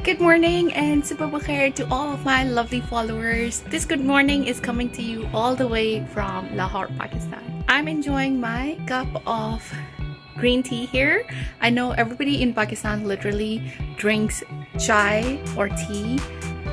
Good morning and super bakhair to all of my lovely followers. This good morning is coming to you all the way from Lahore, Pakistan. I'm enjoying my cup of green tea here. I know everybody in Pakistan literally drinks chai or tea.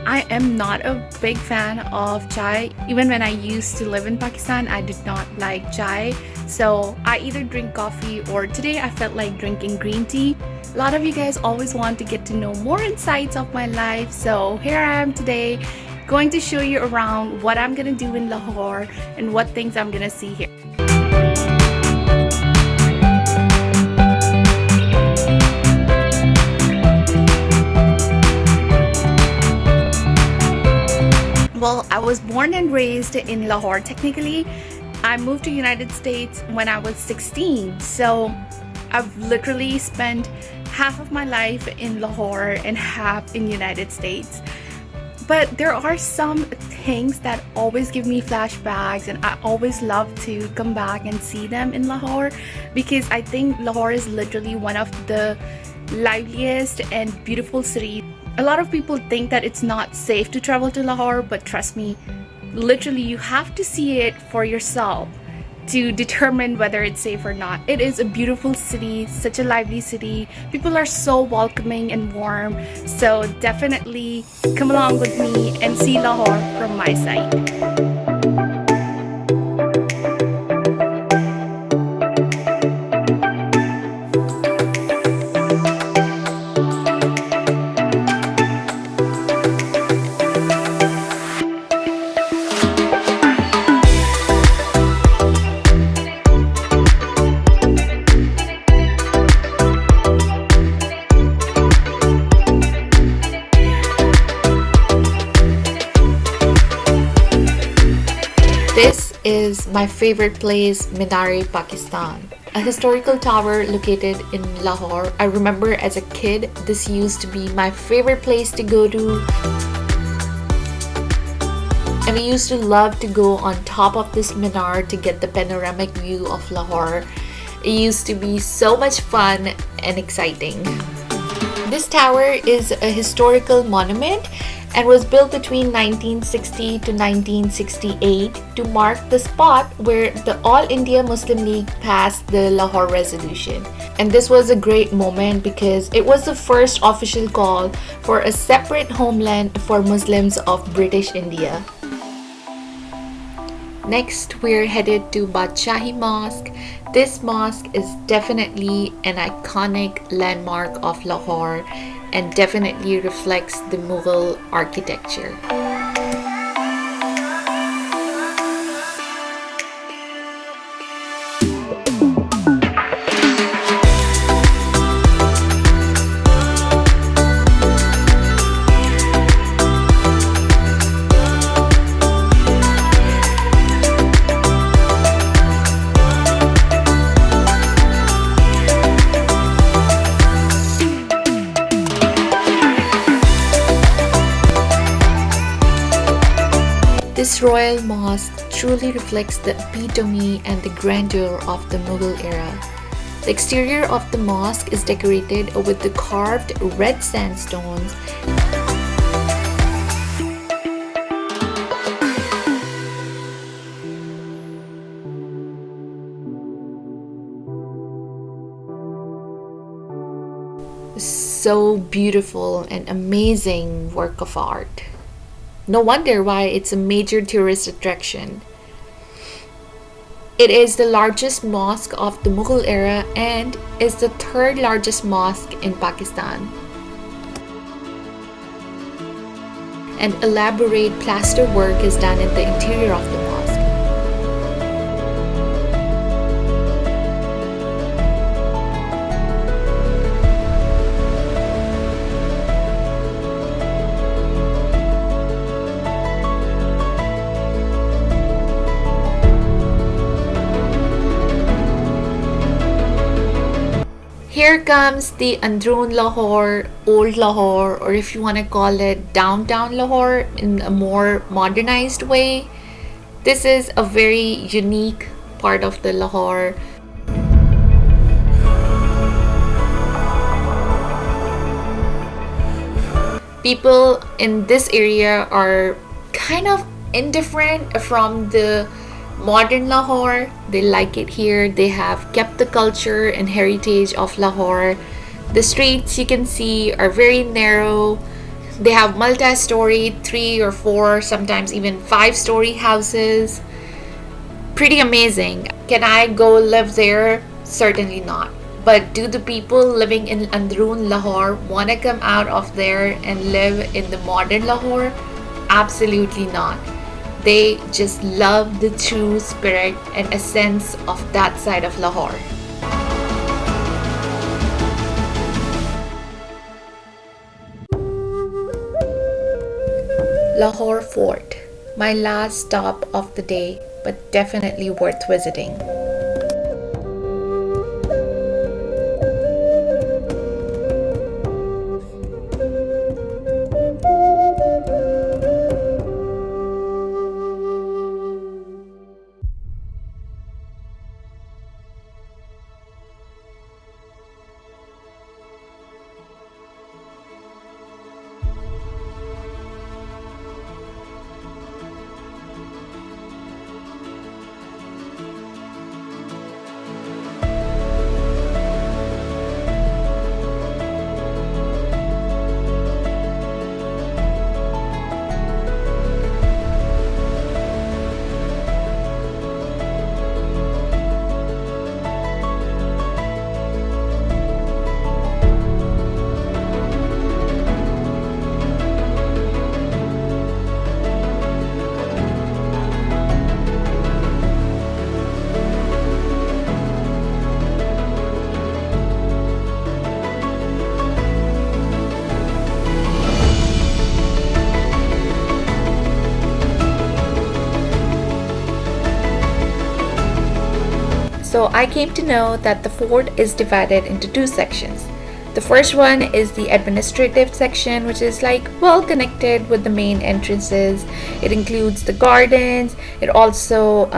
I am not a big fan of chai. Even when I used to live in Pakistan, I did not like chai. So I either drink coffee or today I felt like drinking green tea. A lot of you guys always want to get to know more insights of my life. So here I am today going to show you around what I'm gonna do in Lahore and what things I'm gonna see here. Well, I was born and raised in Lahore. Technically, I moved to United States when I was 16. So I've literally spent half of my life in Lahore and half in United States. But there are some things that always give me flashbacks, and I always love to come back and see them in Lahore because I think Lahore is literally one of the liveliest and beautiful cities. A lot of people think that it's not safe to travel to Lahore, but trust me, literally you have to see it for yourself to determine whether it's safe or not. It is a beautiful city, such a lively city. People are so welcoming and warm. So definitely come along with me and see Lahore from my side. This is my favorite place, Minari Pakistan, a historical tower located in Lahore. I remember as a kid, this used to be my favorite place to go to. And we used to love to go on top of this minar to get the panoramic view of Lahore. It used to be so much fun and exciting. This tower is a historical monument and was built between 1960 to 1968 to mark the spot where the All India Muslim League passed the Lahore Resolution. And this was a great moment because it was the first official call for a separate homeland for Muslims of British India. Next, we're headed to Bachahi Mosque. This mosque is definitely an iconic landmark of Lahore and definitely reflects the Mughal architecture. This royal mosque truly reflects the epitome and the grandeur of the Mughal era. The exterior of the mosque is decorated with the carved red sandstones. So beautiful and amazing work of art. No wonder why it's a major tourist attraction. It is the largest mosque of the Mughal era and is the third largest mosque in Pakistan. An elaborate plaster work is done in the interior of the mosque. Here comes the Androon Lahore, Old Lahore, or if you want to call it Downtown Lahore in a more modernized way. This is a very unique part of the Lahore. People in this area are kind of indifferent from the modern Lahore. They like it here. They have kept the culture and heritage of Lahore. The streets you can see are very narrow. They have multi-story, 3 or 4, sometimes even 5-story houses. Pretty amazing. Can I go live there? Certainly not. But do the people living in Androon Lahore want to come out of there and live in the modern Lahore? Absolutely not. They just love the true spirit and essence of that side of Lahore. Lahore Fort, my last stop of the day, but definitely worth visiting. So I came to know that the fort is divided into 2 sections. The first one is the administrative section, which is like well connected with the main entrances. It includes the gardens. It also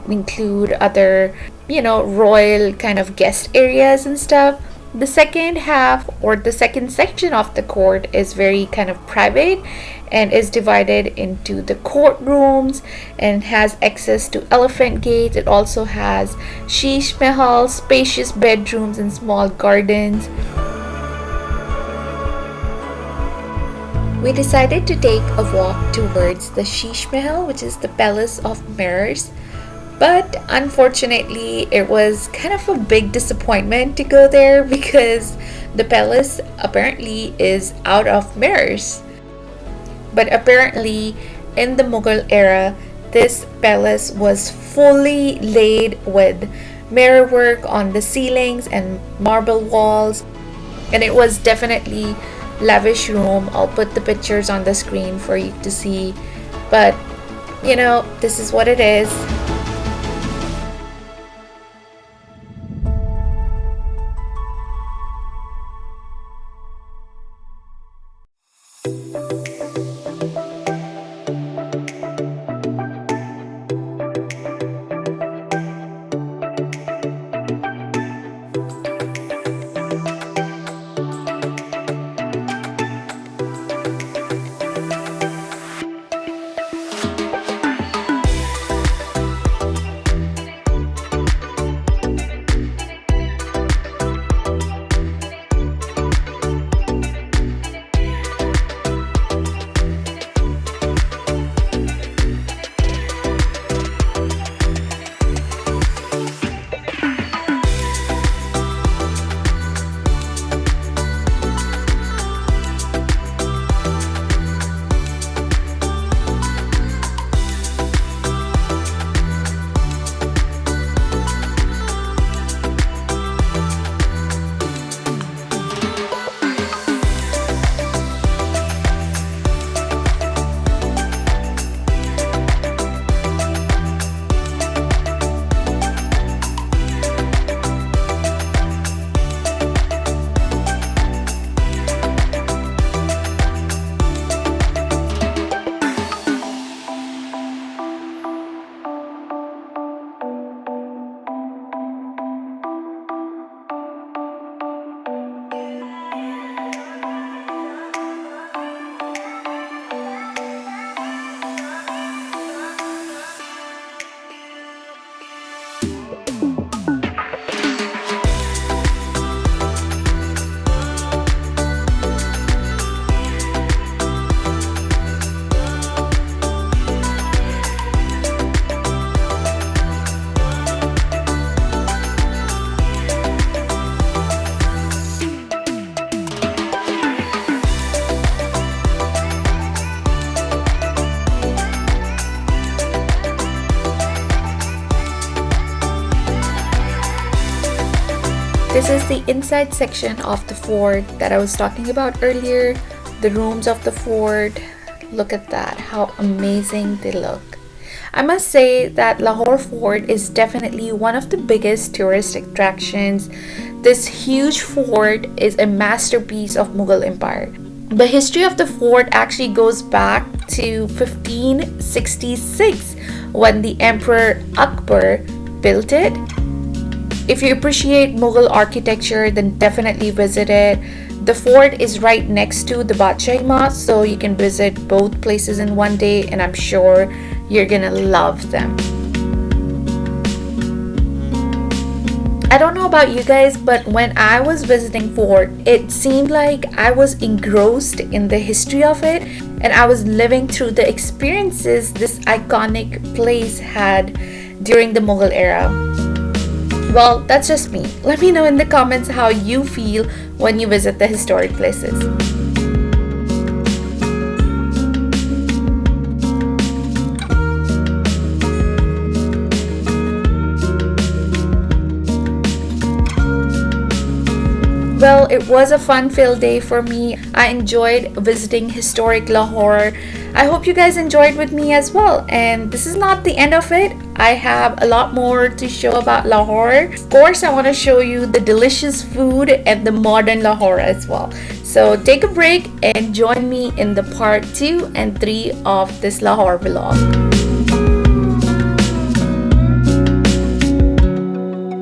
include other, royal kind of guest areas and stuff. The second half or the second section of the court is very kind of private and is divided into the courtrooms and has access to elephant gate. It also has sheesh mahal, spacious bedrooms and small gardens. We decided to take a walk towards the sheesh mahal, which is the palace of mirrors. But unfortunately, it was kind of a big disappointment to go there because the palace apparently is out of mirrors. But apparently, in the Mughal era, this palace was fully laid with mirror work on the ceilings and marble walls. And it was definitely lavish room. I'll put the pictures on the screen for you to see. But, this is what it is. This is the inside section of the fort that I was talking about earlier. The rooms of the fort. Look at that, how amazing they look. I must say that Lahore Fort is definitely one of the biggest tourist attractions. This huge fort is a masterpiece of Mughal Empire. The history of the fort actually goes back to 1566 when the Emperor Akbar built it. If you appreciate Mughal architecture, then definitely visit it. The fort is right next to the Bachahi Mosque, so you can visit both places in one day, and I'm sure you're gonna love them. I don't know about you guys, but when I was visiting Fort, it seemed like I was engrossed in the history of it, and I was living through the experiences this iconic place had during the Mughal era. Well, that's just me. Let me know in the comments how you feel when you visit the historic places. Well, it was a fun-filled day for me. I enjoyed visiting historic Lahore. I hope you guys enjoyed with me as well. And this is not the end of it. I have a lot more to show about Lahore. Of course, I want to show you the delicious food and the modern Lahore as well. So take a break and join me in the part 2 and 3 of this Lahore vlog.